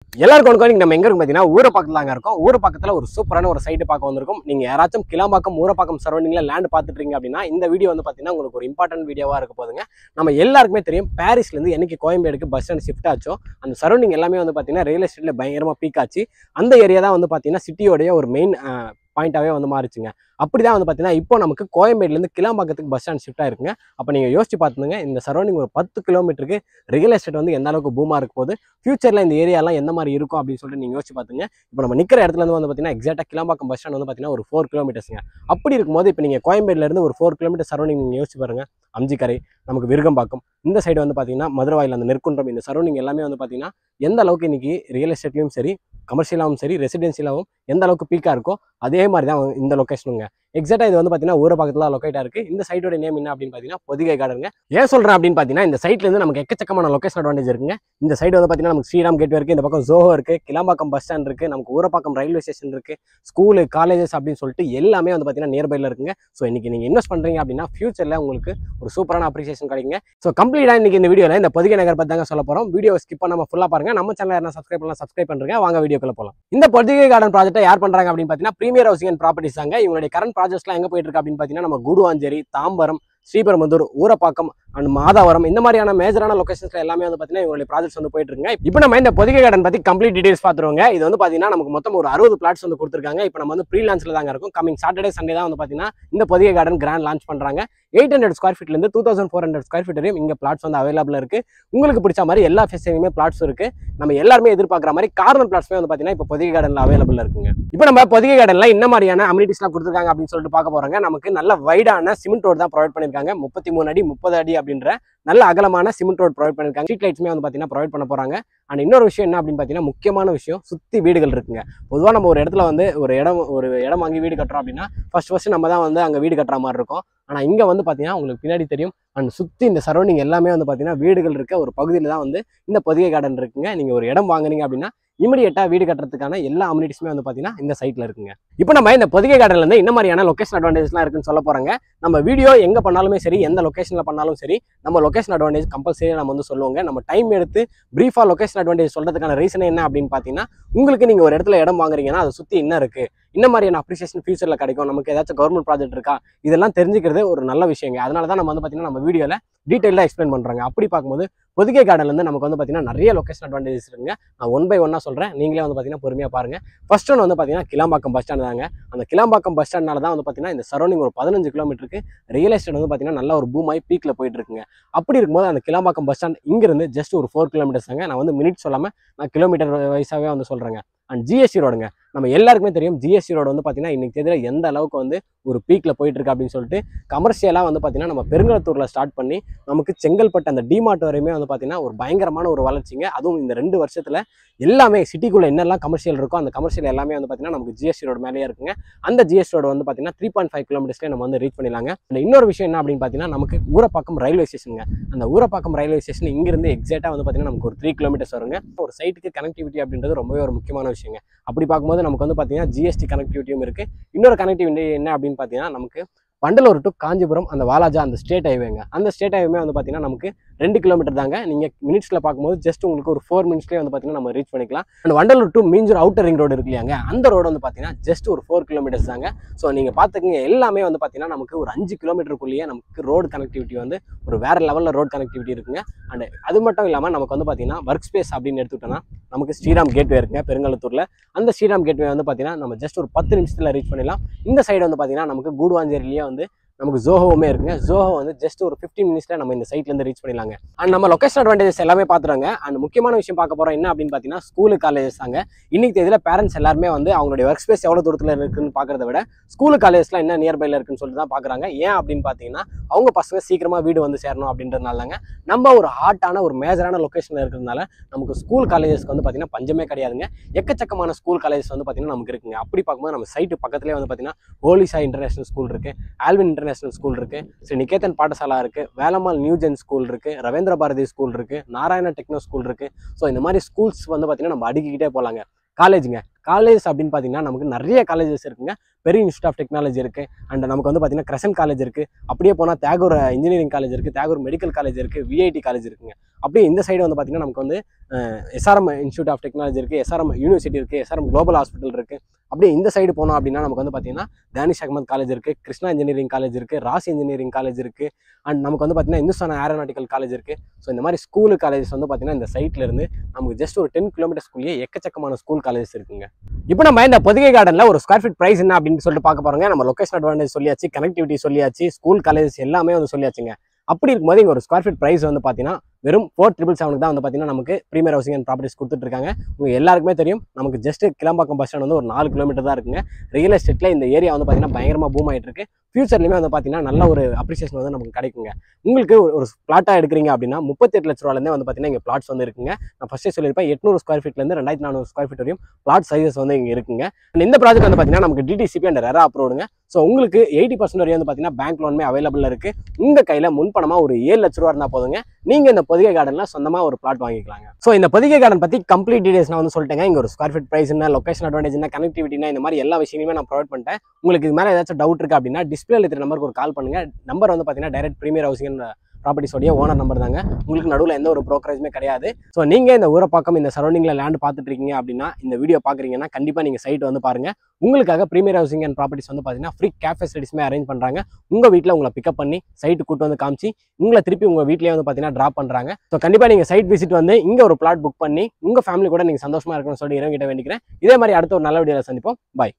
எல்லாருக்கும் வணக்கம். நம்ம எங்க இருக்கும் பாத்தீங்கன்னா ஊரப்பாக்கத்துல தாங்க இருக்கோம். ஊரப்பாக்கத்துல ஒரு சூப்பரான ஒரு சைட் பார்க்க வந்திருக்கும். நீங்க யாராச்சும் கிளாம்பாக்கம் ஊரப்பாக்கம் சரௌண்டிங்ல லேண்ட் பார்த்துட்டு இருக்கீங்க அப்படின்னா இந்த வீடியோ வந்து பாத்தீங்கன்னா உங்களுக்கு ஒரு இம்பார்ட்டன்ட் வீடியோவா இருக்க போதுங்க. நம்ம எல்லாருக்குமே தெரியும் பாரிஸ்ல இருந்து என்னைக்கு கோயம்பேடுக்கு பஸ் ஸ்டாண்ட் ஷிஃப்ட் ஆச்சோ அந்த சரௌண்டிங் எல்லாமே வந்து பாத்தீங்கன்னா ரியல் எஸ்டேட்ல பயங்கரமா பீக் ஆச்சு. அந்த ஏரியா தான் வந்து பாத்தீங்கன்னா சிட்டியோடைய ஒரு மெயின் பாயிண்டாவே வந்து மாறிச்சுங்க. அப்படிதான் வந்து பாத்தீங்கன்னா இப்போ நமக்கு கோயம்பேடுலேருந்து கிளாம்பாக்கத்துக்கு பஸ் ஸ்டாண்ட் ஷிஃப்ட் ஆயிருக்குங்க. அப்போ நீங்க யோசிச்சு பார்த்துங்க இந்த சரௌண்டிங் ஒரு 10 கிலோமீட்டருக்கு ரியல் எஸ்டேட் வந்து எந்த அளவுக்கு பூமா இருக்க போது, ஃபியூச்சர்ல இந்த ஏரியாலாம் எந்த மாதிரி இருக்கும் அப்படின்னு சொல்லிட்டு நீங்க யோசிச்சு பார்த்துங்க. இப்போ நம்ம நிற்கிற இடத்துல இருந்து வந்து பாத்தீங்கன்னா எக்ஸாக்டா கிளாம்பாக்கம் பஸ் ஸ்டாண்ட் வந்து பாத்தீங்கன்னா ஒரு 4 கிலோமீட்டர்ஸ்ங்க. அப்படி இருக்கும்போது இப்போ நீங்க கோயம்பேடுல இருந்து ஒரு 4 கிலோமீட்டர் சரௌண்டிங் நீங்க யோசிச்சு பாருங்க. அம்ஜிக்கரை, நமக்கு விருகம்பாக்கம், இந்த சைடு வந்து பாத்தீங்கன்னா மதுரவாயில், அந்த நெற்குன்றம், இந்த சரௌண்டிங் எல்லாமே வந்து பாத்தீங்கன்னா எந்த அளவுக்கு இன்னைக்கு ரியல் எஸ்டேட்லயும் சரி, கமர்ஷியலாகவும் சரி, ரெசிடென்சியலாகவும் எந்த அளவுக்கு பீக்கா இருக்கோ அதே மாதிரி தான் இந்த லொகேஷனுங்க. எக்ஸாக்டா இது வந்து பாத்தீங்கன்னா ஊரப்பாக்கத்துல லொகேட் இருக்கு. இந்த சைட்டோட நேம் என்ன அப்படின்னு பாத்தீங்கன்னா பொதிகை கார்டனுங்க. ஏன் சொல்றேன் அப்படின்னு பாத்தீங்கன்னா இந்த சைட்ல இருந்து நமக்கு எக்கச்சக்கமான லொகேஷன் அட்வான்டேஜ் இருக்குங்க. இந்த சைடு வந்து பாத்தீங்கன்னா நமக்கு ஸ்ரீராம் கேட் இருக்கு, இந்த பக்கம் ஜோஹோ இருக்கு, கிளாம்பாக்கம் பஸ் ஸ்டாண்ட் இருக்கு, நமக்கு ஊரப்பாக்கம் ரயில்வே ஸ்டேஷன் இருக்கு, ஸ்கூலு, காலேஜஸ் அப்படின்னு சொல்லிட்டு எல்லாமே வந்து பாத்தீங்கன்னா நியர்பைல இருக்குங்க. ஸோ இன்னைக்கு நீங்க இன்வெஸ்ட் பண்றீங்க அப்படின்னா ஃபியூச்சர்ல உங்களுக்கு ஒரு சூப்பரான அப்ரிசியேஷன் கிடைக்குங்க. ஸோ கம்ப்ளீட்டா இன்னைக்கு இந்த வீடியோல இந்த பொதிகை நகர் பத்தி தாங்க சொல்ல போறோம். வீடியோ ஸ்கிப் பண்ணாம ஃபுல்லா பாருங்க. நம்ம சேனல் என்ன சப்ஸ்கிரைப் பண்ணலாம், சப்ஸ்கிரைப் பண்றீங்க. வாங்க வீடியோக்குள்ள போலாம். இந்த பொதிகை கார்டன் ப்ராஜெக்ட்டை யார் பண்றாங்க அப்படின்னு பாத்தீங்கன்னா பிரீமியர் ஹவுசிங் அண்ட் ப்ராப்பர்ட்டிஸ் தாங்க. இவங்களுடைய கரண்ட் ப்ராஜெக்ட்ஸ்லாம் எங்க போயிட்டு இருக்கு அப்படின்னு பாத்தீங்கன்னா நம்ம கூடுவாஞ்சேரி, தாம்பரம், ஸ்ரீபெரும்புதூர், ஊரப்பாக்கம் அண்ட் மாதாவரம், இந்த மாதிரியான மேஜரான லொகேஷன்ஸ்ல எல்லாமே வந்து பாத்தீங்கன்னா இவங்களுடைய ப்ராஜெக்ட்ஸ் வந்து போயிட்டு இருக்குங்க. இப்போ நம்ம இந்த பொதிகை கார்டன் பத்தி கம்ப்ளீட் டீடைல்ஸ் பாத்துருவோங்க. இது வந்து பாத்தீங்கன்னா நமக்கு மொத்தம் ஒரு 60 பிளாட்ஸ் வந்து கொடுத்துருக்காங்க. இப்போ நம்ம வந்து ப்ரீ லான்ச்ல தாங்க இருக்கும். கமிங் சாட்டர்டே சண்டே தான் வந்து பாத்தீங்கன்னா இந்த பொதிகை கார்டன் கிராண்ட் லான்ச் பண்றாங்க. 800 ஸ்கொயர் ஃபீட்ல இருந்து 2400 ஸ்கொயர் ஃபீட் வரையும் இங்க பிளாட்ஸ் வந்து அவைலபிள் இருக்கு. உங்களுக்கு பிடிச்ச மாதிரி எல்லா ஃபெசிலிட்டியுமே பிளாட்ஸ் இருக்கு. நம்ம எல்லாருமே எதிர்பார்க்குற மாதிரி கார்னர் பிளாட்ஸ்மே வந்து பாத்தீங்கன்னா இப்போ பொதிகை கார்டன்ல அவைலபிள் இருக்குங்க. இப்போ நம்ம பொதிகை கார்டன்ல என்ன மாதிரியான அமினிட்டிஸ்லாம் கொடுத்துருக்காங்க அப்படின்னு சொல்லிட்டு பார்க்க போறாங்க. நமக்கு நல்ல வைடான சிமெண்ட் ரோடு தான் ப்ரொவைட் பண்ணிருக்காங்க. 33 அடி 30 அடி அப்படின்ற நல்ல அகலமான சிமெண்ட் ரோடு ப்ரொவைட் பண்ணிருக்காங்க. ஸ்ட்ரீட் லைட்ஸ்மே வந்து பாத்தீங்கன்னா ப்ரொவைட் பண்ண போறாங்க. அண்ட் இன்னொரு விஷயம் என்ன அப்படின்னு பாத்தீங்கன்னா முக்கியமான விஷயம், சுத்தி வீடுகள் இருக்குங்க. பொதுவாக நம்ம ஒரு இடத்துல வந்து ஒரு இடம் வாங்கி வீடு கட்டுறோம் அப்படின்னா ஃபர்ஸ்ட் நம்ம தான் வந்து அங்கே வீடு கட்டுற மாதிரி இருக்கும். ஆனால் இங்கே வந்து பார்த்தீங்கன்னா உங்களுக்கு பின்னாடி தெரியும் அண்ட் சுற்றி இந்த சரௌண்டிங் எல்லாமே வந்து பார்த்தீங்கன்னா வீடுகள் இருக்க ஒரு பகுதியில் தான் வந்து இந்த பொதிகை கார்டன் இருக்குங்க. நீங்கள் ஒரு இடம் வாங்குனீங்க அப்படின்னா இமிடியேட்டா வீடு கட்டுறதுக்கான எல்லா அமினிட்டிஸுமே வந்து பார்த்தீங்கன்னா இந்த சைட்ல இருக்குங்க. இப்போ நம்ம இந்த பொதிகை கார்டன்ல இருந்து என்ன மாதிரியான லொகேஷன் அட்வான்டேஜ்லாம் இருக்குன்னு சொல்ல போறாங்க. நம்ம வீடியோ எங்க பண்ணாலுமே சரி, எந்த லொகேஷன்ல பண்ணாலும் சரி, நம்ம லொகேஷன் அட்வான்டேஜ் கம்பல்சரி நம்ம வந்து சொல்லுவோங்க. நம்ம டைம் எடுத்து பிரீஃபா லொகேஷன் அட்வான்டேஜ் சொல்றதுக்கான ரீசன் என்ன அப்படின்னு பார்த்தீங்கன்னா உங்களுக்கு நீங்க ஒரு இடத்துல இடம் வாங்குறீங்கன்னா அதை சுற்றி என்ன இருக்கு, இந்த மாதிரியான அப்ரிசியேஷன் ஃபியூச்சர்ல கிடைக்கும், நமக்கு ஏதாச்சும் கவர்மெண்ட் ப்ராஜெக்ட் இருக்கா, இதெல்லாம் தெரிஞ்சுக்கிறது ஒரு நல்ல விஷயங்க. அதனால தான் நம்ம வந்து பார்த்தீங்கன்னா நம்ம வீடியோல டீட்டெயிலாக எக்ஸ்பிளைன் பண்றாங்க. அப்படி பார்க்கும்போது பொதிகை கார்டன்ல இருந்து நமக்கு வந்து பார்த்தீங்கன்னா நிறைய லொகேஷன் அட்வான்டேஜஸ் இருக்குங்க. நான் 1 by 1 சொல்றேன், நீங்களே வந்து பார்த்தீங்கன்னா பொறுமையா பாருங்க. ஃபர்ஸ்ட் ஒன் வந்து பார்த்தீங்கன்னா கிளாம்பாக்கம் பஸ் ஸ்டாண்ட் தாங்க. அந்த கிளாம்பாக்கம் பஸ் ஸ்டாண்ட்னால தான் வந்து பார்த்தீங்கன்னா இந்த சரௌண்டிங் ஒரு 15 கிலோமீட்டருக்கு ரியல் எஸ்டேட் வந்து பார்த்தீங்கன்னா நல்ல ஒரு பூமாய் பீக்ல போயிட்டு இருக்குங்க. அப்படி இருக்கும்போது அந்த கிளாம்பாக்கம் பஸ் ஸ்டாண்ட் இங்கிருந்து ஜஸ்ட் ஒரு 4 கிலோமீட்டர்ஸ் தாங்க. நான் வந்து மினிட் சொல்லாம நான் கிலோமீட்டர் வைஸாவே வந்து சொல்றேங்க. அண்ட் ஜிஎஸ்டி ரோடுங்க, நம்ம எல்லாருக்குமே தெரியும் ஜிஎஸ்டி ரோடு வந்து பார்த்தீங்கன்னா இன்னைக்கு தேதியில எந்த அளவுக்கு வந்து ஒரு பீக்ல போயிட்டு இருக்கு அப்படின்னு சொல்லிட்டு கமர்ஷியலாக வந்து பார்த்தீங்கன்னா நம்ம பெருங்கலத்தூர்ல ஸ்டார்ட் பண்ணி நமக்கு செங்கல்பட்டு அந்த டிமார்ட் வரையுமே வந்து பார்த்தீங்கன்னா ஒரு பயங்கரமான ஒரு வளர்ச்சிங்க. அதுவும் இந்த 2 வருஷத்துல எல்லாமே சிட்டிக்குள்ள என்னெல்லாம் கமர்ஷியல் இருக்கோ அந்த கமர்ஷியல் எல்லாமே வந்து பார்த்தீங்கன்னா நமக்கு ஜிஎஸ்டி ரோடு மேலேயே இருக்குங்க. அந்த ஜிஎஸ்டி ரோடு வந்து பார்த்தீங்கன்னா 3.5 கிலோமீட்டர்ஸ்லேயே நம்ம வந்து ரீச் பண்ணிடலாங்க. அந்த இன்னொரு விஷயம் என்ன அப்படின்னு பார்த்தீங்கன்னா நமக்கு ஊரப்பாக்கம் ரயில்வே ஸ்டேஷனுங்க. அந்த ஊரப்பாக்கம் ரயில்வே ஸ்டேஷன் இங்கிருந்து எக்ஸாக்டா வந்து பார்த்தீங்கன்னா நமக்கு ஒரு 3 கிலோமீட்டர்ஸ் வருங்க. ஒரு சைட்டுக்கு கனெக்டிவிட்டி அப்படின்றது ரொம்பவே ஒரு முக்கியமான விஷயங்க. அப்படி பார்க்கும்போது நமக்கு வந்து பார்த்தீங்கன்னா ஜிஎஸ்டி கனெக்டிவிட்டியும் இருக்கு. இன்னொரு கனெக்டிவிட்டி என்ன அப்படின்னு பார்த்தீங்கன்னா நமக்கு வண்டலூர் டு காஞ்சிபுரம் அந்த வாலாஜா அந்த ஸ்டேட் ஹைவேங்க. அந்த ஸ்டேட் ஹைவே வந்து பார்த்தீங்கன்னா நமக்கு 2 கிலோமீட்டர் தாங்க. நீங்கள் மினிட்ஸில் பார்க்கும்போது ஜஸ்ட் உங்களுக்கு ஒரு 4 மினிட்ஸ்லேயே வந்து பார்த்தீங்கன்னா நம்ம ரீச் பண்ணிக்கலாம். And Vandalur to Minjur outer ring road இருக்கு இல்லையாங்க, அந்த ரோடு வந்து பார்த்தீங்கன்னா ஜஸ்ட் ஒரு 4 கிலோமீட்டர்ஸ் தாங்க. ஸோ நீங்கள் பார்த்துக்கங்க எல்லாமே வந்து பார்த்தீங்கன்னா நமக்கு ஒரு 5 கிலோமீட்டருக்குள்ளேயே நமக்கு ரோடு கனெக்டிவிட்டி வந்து ஒரு வேற லெவலில் ரோடு கனெக்டிவிட்டி இருக்குங்க. அண்ட் அது மட்டும் இல்லாமல் நமக்கு வந்து பார்த்தீங்கன்னா ஒர்க் ஸ்பேஸ் அப்படின்னு எடுத்துக்கிட்டோம்னா நமக்கு ஸ்ரீராம் கேட்வே இருக்குங்க பெருங்கலத்தூரில். அந்த ஸ்ரீராம் கேட்வே வந்து பார்த்தீங்கன்னா நம்ம ஜஸ்ட் ஒரு 10 நிமிஷத்தில் ரீச் பண்ணிடலாம். இந்த சைடு வந்து பார்த்தீங்கன்னா நமக்கு கூடுவாஞ்சேரியிலேயே வந்து நமக்கு ஜோஹோவுமே இருக்குங்க. ஜோஹோ வந்து ஜஸ்ட் ஒரு 15 மினிட்ஸ்ல நம்ம இந்த சைட்ல இருந்து ரீச் பண்ணிடலாங்க. அண்ட் நம்ம லொகேஷன் அட்வான்டேஜஸ் எல்லாமே பாத்துறாங்க. அண்ட் முக்கியமான விஷயம் பார்க்க போறோம் என்ன அப்படின்னு பாத்தீங்கன்னா ஸ்கூலு, காலேஜஸ் தாங்க. இன்னைக்கு தேதியில பேரண்ட்ஸ் எல்லாருமே வந்து அவங்களுடைய ஒர்க் ஸ்பேஸ் எவ்வளவு தூரத்துல இருக்குன்னு பாக்குறத விட ஸ்கூலு, காலேஜஸ்லாம் என்ன நியர்பைல இருக்குன்னு சொல்லிட்டு தான் பாக்குறாங்க. ஏன் அப்படின்னு பாத்தீங்கன்னா அவங்க பசங்க சீக்கிரமா வீடு வந்து சேரணும் அப்படின்றதுனால தாங்க. நம்ம ஒரு ஹாட்டான ஒரு மேஜரான லொகேஷன்ல இருக்கிறதுனால நமக்கு ஸ்கூல், காலேஜஸ்க்கு வந்து பாத்தீங்கன்னா பஞ்சமே கிடையாதுங்க. எக்கச்சக்கமான ஸ்கூல், காலேஜஸ் வந்து பாத்தீங்கன்னா நமக்கு இருக்குங்க. அப்படி பார்க்கும்போது நம்ம சைட்டு பக்கத்துலேயே வந்து பாத்தீங்கன்னா ஹோலிசா இன்டர்நேஷனல் ஸ்கூல் இருக்கு, ஆல்வின் இன்டர்நேஷனல் ஸ்கூல் இருக்கு, ஸ்ரீ நிகேதன் பாடசாலா இருக்கு, வேலம்மாள் நியூஜென் ஸ்கூல் இருக்கு, ரவீந்திர பாரதி ஸ்கூல் இருக்கு, நாராயண டெக்னோ ஸ்கூல் இருக்கு. ஸோ இந்த மாதிரி ஸ்கூல்ஸ் வந்து பார்த்தீங்கன்னா நம்ம அடுக்கிக்கிட்டே போகலாங்க. காலேஜுங்க, காலேஜ் அப்படின்னு பார்த்தீங்கன்னா நமக்கு நிறைய காலேஜஸ் இருக்குங்க. பெரிய இன்ஸ்டியூட் ஆஃப் டெக்னாலஜி இருக்குது. அண்ட் நமக்கு வந்து பார்த்தீங்கன்னா கிரசன்ட் காலேஜ் இருக்குது. அப்படியே போனால் தியாகூர் இன்ஜினியரிங் காலேஜ் இருக்குது, தியாகூர் மெடிக்கல் காலேஜ் இருக்குது, விஐடி காலேஜ் இருக்குங்க. அப்படியே இந்த சைடு வந்து பார்த்தீங்கன்னா நமக்கு வந்து எஸ்ஆர்எம் இன்ஸ்டியூட் ஆஃப் டெக்னாலஜி இருக்குது, எஸ்ஆர்எம் யூனிவர்சிட்டி இருக்குது, எஸ்ஆர்எம் குளோபல் ஹாஸ்பிட்டல் இருக்குது. அப்படியே இந்த சைடு போனோம் அப்படின்னா நமக்கு வந்து பார்த்தீங்கன்னா தானிஷ் அகமது காலேஜ் இருக்குது, கிருஷ்ணா இன்ஜினியரிங் காலேஜ் இருக்குது, ராசி இன்ஜினியரிங் காலேஜ் இருக்குது. அண்ட் நமக்கு வந்து பார்த்தீங்கன்னா இந்துஸ்தான் ஏரோநாட்டிக்கல் காலேஜ் இருக்குது. ஸோ இந்த மாதிரி ஸ்கூலு காலேஜஸ் வந்து பார்த்தீங்கன்னா இந்த சைட்ல இருந்து நமக்கு ஜஸ்ட் ஒரு 10 கிலோமீட்டர்ஸ்குள்ளேயே எக்கச்சக்கமான ஸ்கூல் காலேஜஸ் இருக்குங்க. இப்போ நம்ம இந்த பொதிகை கார்டன்ல ஒரு ஸ்கொயர் ஃபீட் பிரைஸ் என்ன அப்படின்னு சொல்லிட்டு பார்க்க போறோங்க. நம்ம லொகேஷன் அட்வான்டேஜ் சொல்லியாச்சு, கனெக்டிவிட்டி சொல்லியாச்சு, ஸ்கூல் காலேஜஸ் எல்லாமே வந்து சொல்லியாச்சுங்க. அப்படி இருக்கும்போது இங்கே ஒரு ஸ்கொயர் ஃபீட் பிரைஸ் வந்து பார்த்தீங்கன்னா வெறும் 4777 தான் வந்து பார்த்தீங்கன்னா நமக்கு ப்ரீமியர் ஹவுசிங் அண்ட் ப்ராப்பர்ட்டிஸ் கொடுத்துட்டு இருக்காங்க. உங்களுக்கு எல்லாருக்குமே தெரியும், நமக்கு ஜஸ்ட் கிளம்பாக்கம் பஸ் ஸ்டாண்ட் வந்து ஒரு 4 கிலோமீட்டர் தான் இருக்குங்க. ரியல் எஸ்டேட்டில் இந்த ஏரியா வந்து பார்த்தீங்கன்னா பயங்கரமாக பூம் ஆகிட்டு இருக்கு. ஃபியூச்சர்லையுமே வந்து பார்த்தீங்கன்னா நல்ல ஒரு அப்ரிசியேஷன் வந்து நமக்கு கிடைக்குங்க. உங்களுக்கு ஒரு பிளாட்டாக எடுக்கிறீங்க அப்படின்னா 38 லட்ச ரூபாலேருந்தே வந்து பார்த்தீங்கன்னா இங்கே பிளாட்ஸ் வந்து இருக்குங்க. நான் ஃபஸ்ட்டே சொல்லியிருப்பேன், 800 ஸ்கொயர் ஃபீட்லேருந்து 2400 ஸ்கொயர் ஃபீட் வரையும் பிளாட் சைஸஸ் வந்து இங்கே இருக்குங்க. அண்ட் இந்த ப்ராஜெக்ட் வந்து பார்த்தீங்கன்னா நமக்கு டிடிசிபி அண்ட் ரெரா அப்ரூவ்டுங்க. ஸோ உங்களுக்கு 80% வரையும் வந்து பார்த்தீங்கன்னா பேங்க் லோனுமே அவைலபிள் இருக்குது. உங்கள் கையில் முன்பணமாக ஒரு 7 லட்ச ரூபா இருந்தால் போதுங்க, நீங்கள் இந்த பொதிகை கார்டனில் சொந்தமாக ஒரு பிளாட் வாங்கிக்கலாங்க. ஸோ இந்த பொதிகை கார்டன் பற்றி கம்ப்ளீட் டீடைல்ஸ் நான் வந்து சொல்லிட்டேங்க. இங்கே ஒரு ஸ்கொயர் ஃபீட் பிரைஸ் என்ன, லொகேஷன் அட்வான்டேஜ் என்ன, கனெக்டிவிட்டினா, இந்த மாதிரி எல்லா விஷயங்களுமே நான் ப்ரொவைட் பண்ணிட்டேன். உங்களுக்கு இது மேலே ஏதாச்சும் டவுட் இருக்குது அப்படின்னா டிஸ்பிளேல இருக்கிற நம்பருக்கு ஒரு கால் பண்ணுங்க. நம்பர் வந்து பார்த்தீங்கன்னா டைரக்ட் ப்ரீமியர் ஹவுசிங் ப்ராப்பர்ட்டிஸோடைய ஓனர் நம்பர் தாங்க. உங்களுக்கு நடுவில் எந்த ஒரு ப்ரோக்கரேஜுமே கிடையாது. ஸோ நீங்கள் இந்த ஊரப்பாக்கம் இந்த சரௌண்டிங்கில் லேண்ட் பார்த்துட்டு இருக்கீங்க அப்படின்னா, இந்த வீடியோ பார்க்குறீங்கன்னா கண்டிப்பாக நீங்கள் சைட் வந்து பாருங்கள். உங்களுக்காக ப்ரீமியர் ஹவுசிங் அண்ட் ப்ராப்பர்ட்டிஸ் வந்து பார்த்தீங்கன்னா ஃப்ரீ கேப் ஃபெசிலிட்டிஸ்மே அரேஞ்ச் பண்ணுறாங்க. உங்கள் வீட்டில் உங்களை பிக்கப் பண்ணி சைட்டு கூட்டு வந்து காமிச்சு உங்களை திருப்பி உங்கள் வீட்டிலேயே வந்து பார்த்தீங்கன்னா ட்ராப் பண்ணுறாங்க. ஸோ கண்டிப்பாக நீங்கள் சைட் விசிட் வந்து இங்கே ஒரு பிளாட் புக் பண்ணி உங்கள் ஃபேமிலி கூட நீங்கள் சந்தோஷமாக இருக்கணும்னு சொல்லி இறங்கிட்ட வேண்டிக்கிறேன். இதே மாதிரி அடுத்த ஒரு நல்ல வீடியோவில் சந்திப்போம். பாய்.